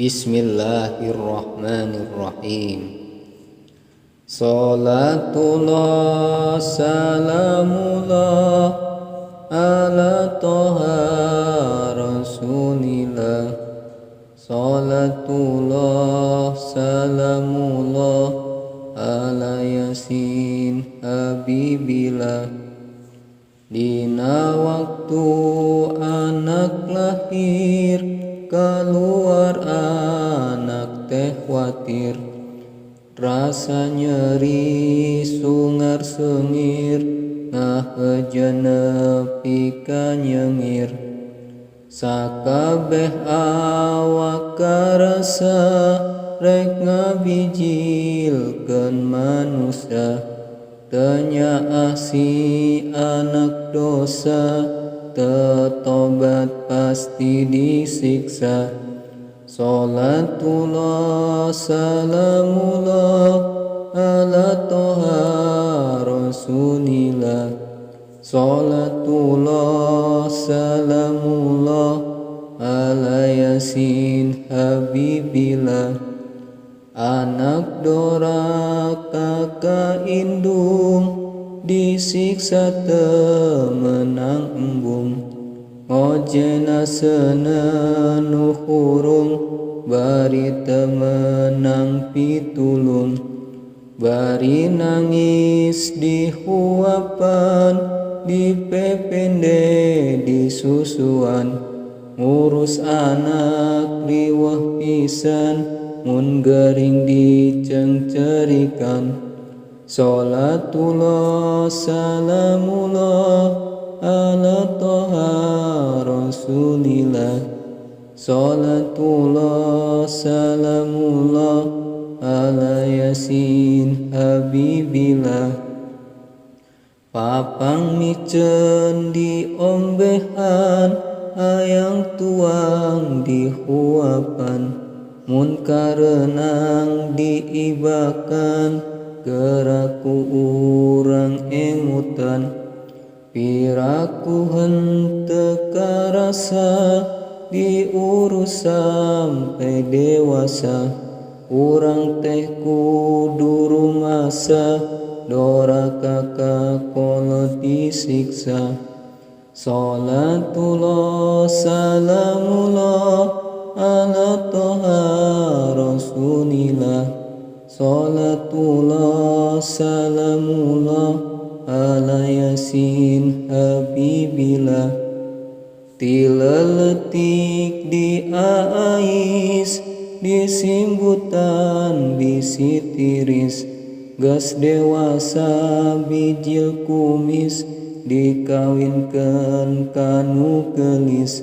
Bismillahirrahmanirrahim. Salatullah salamullah ala toha rasulillah. Salatullah salamullah ala yasin habibillah. Dina waktu anak lahir, keluar anak teh khawatir. Rasa nyeri sungar sengir, ngahejenep pika nyengir. Sakabeh awak karasa, rek ngabijilkeun manusia. Tanya si anak dosa, tetobat pasti disiksa. Salatullah salamullah ala toha rasulillah. Salatullah salamullah ala yasin habibillah. Anak doraka indung, disiksa temenang embung. Ngojena senenu hurung, bari temenang pitulung. Bari nangis dihuapan, dipepende disusuan. Ngurus anak riwah pisan, mun gering dicengcerikan. Salatullah salamullah ala toha rasulillah. Salatullah salamullah ala yasin habibillah. Papang micen diombehan, hayang tuang dihuapan. Mun karenang diibakan, geraku urang emutan. Piraku henteu karasa, diurus sampai dewasa. Urang teh kudu rumasa, doraka kakolot disiksa. Salatullah salamullah ala toha rasulillah. Salatullah salamullah ala yasin habibillah. Tileletik di aais, disimbutan bisi tiris. Gas dewasa bijil kumis, dikawinkeun kanu gelis.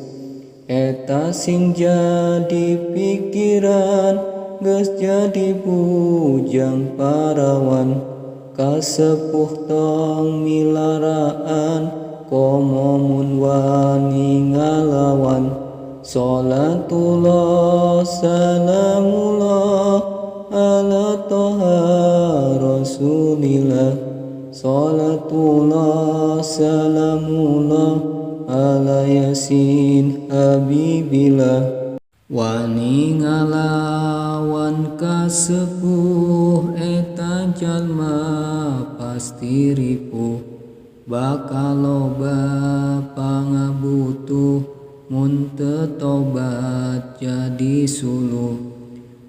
Eta sing jadi pikiran, geus jadi bujang parawan. Kasepuh tong milaraan, komo mun wani ngalawan. Salatullah salamullah ala toha rasulillah. Salatullah salamullah ala yasin habibillah. Wani ngalawan kasepuh, eta jalma pasti ripuh. Bakal loba pangabutuh, mun teu tobat jadi suluh.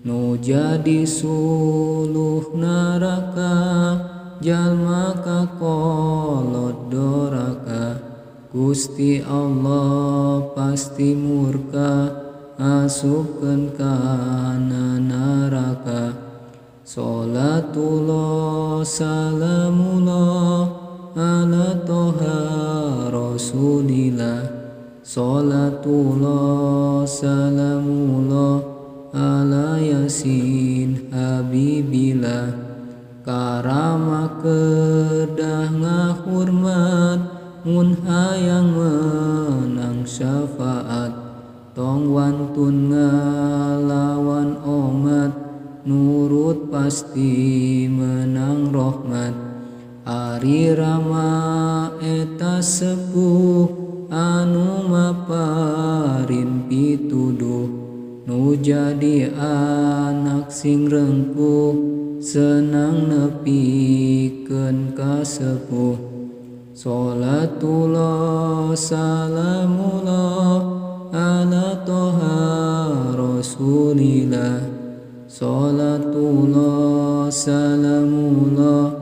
Nu jadi suluh naraka, jalma kakolot doraka. Gusti Allah pasti murka, asupkeun kana naraka. Salatullah salamullah ala toha rasulillah. Salatullah salamullah ala yasin habibillah. Karama kedah ngahurmat, mun hayang menang syafaat. Tong wantun ngalawan omat, nurut pasti menang rahmat. Ari rama eta sepuh, anu maparin pituduh. Nu jadi anak sing rengkuh, senang nepikeun ka sepuh. Sholatullah salamullah ala toha rasulillah. Sholatullah salamullah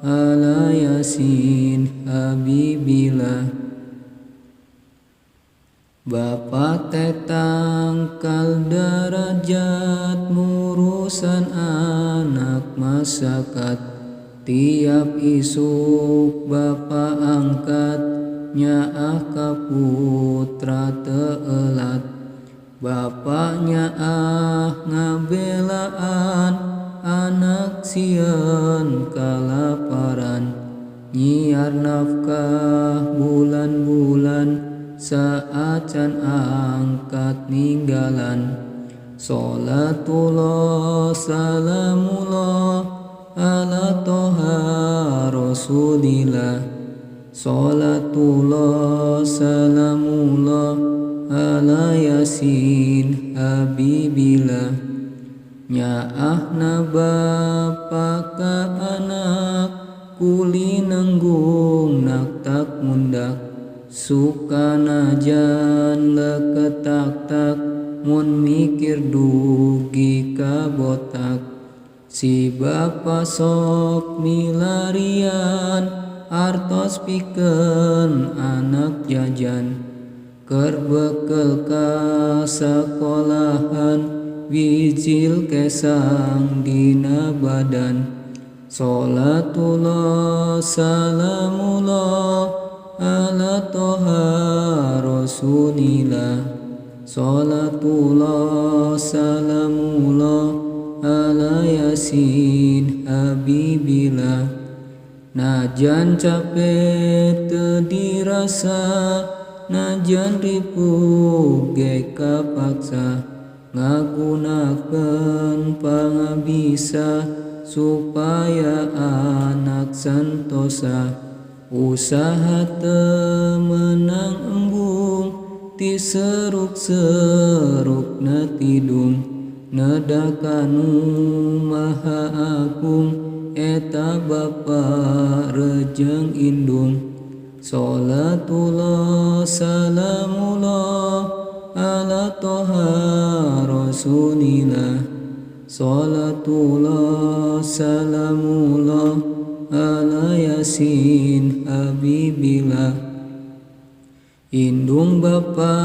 ala yasin habibillah. Bapa tetangkal derajat murusan anak masyarakat. Tiap isuk bapa angkat nyaah ka putra teelat. Bapa nyaah ngabelaan anak sieun kalaparan. Nyiar nafkah bulan-bulan saacan angkat ninggalan. Sholatullah salamullah ala toha rasulillah. Sholatullah salamullah ala yasin habibillah. Nyaahna bapa ka anak kuli nenggung nak tak mundak. Sukanajan leketak-tak mun mikir dugi ka botak. Si bapa sok milarian artos pikeun anak jajan. Keur bekel ka sakolahan wijil kesang dina badan. Sholatullah salamullah ala toha rasulillah. Sholatullah salamullah ala yasin habibillah. Najan capek teu dirasa, najan ripuh ge kapaksa. Ngagunakeun pangabisa supaya anak santosa. Usaha teu meunang embung ti seruk-serukna tidung. Nedakanu maha agung eta bapa rejeng indung. Sholatullah salamullah ala toha rasulillah. Sholatullah salamullah ala yasin habibillah. Indung bapa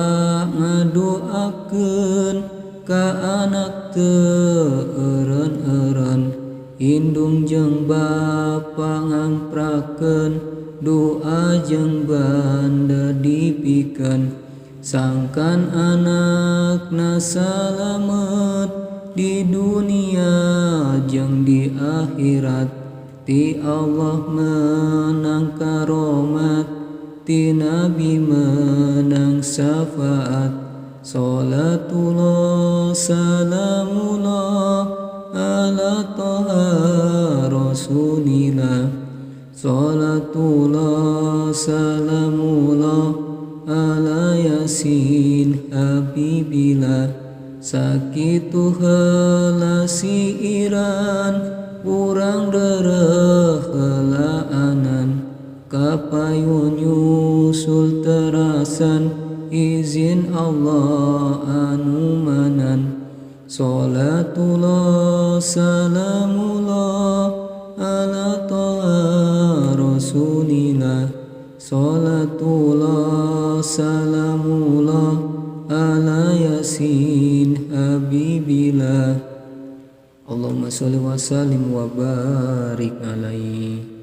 ngadoakeun ka anak teu eureun-eureun. Indung jeung bapa ngamprakeun doa jeung banda dipikeun. Sangkan anakna salamet di dunia jeung di akhirat. Ti Allah menang karomat, ti Nabi menang syafaat. Sholatullah salamullah ala toha rasulillah. Sholatullah salamullah ala yasin habibillah. Sakitu heula siiran urang dereh helaanan. Kapayun nyusul terasan izin Allah anu manan. Sholatullah salamullah ala toha rasulillah. Sholatullah salamullah ala yasin habibillah. Allahumma sholli wa sallim wa barik alaihi.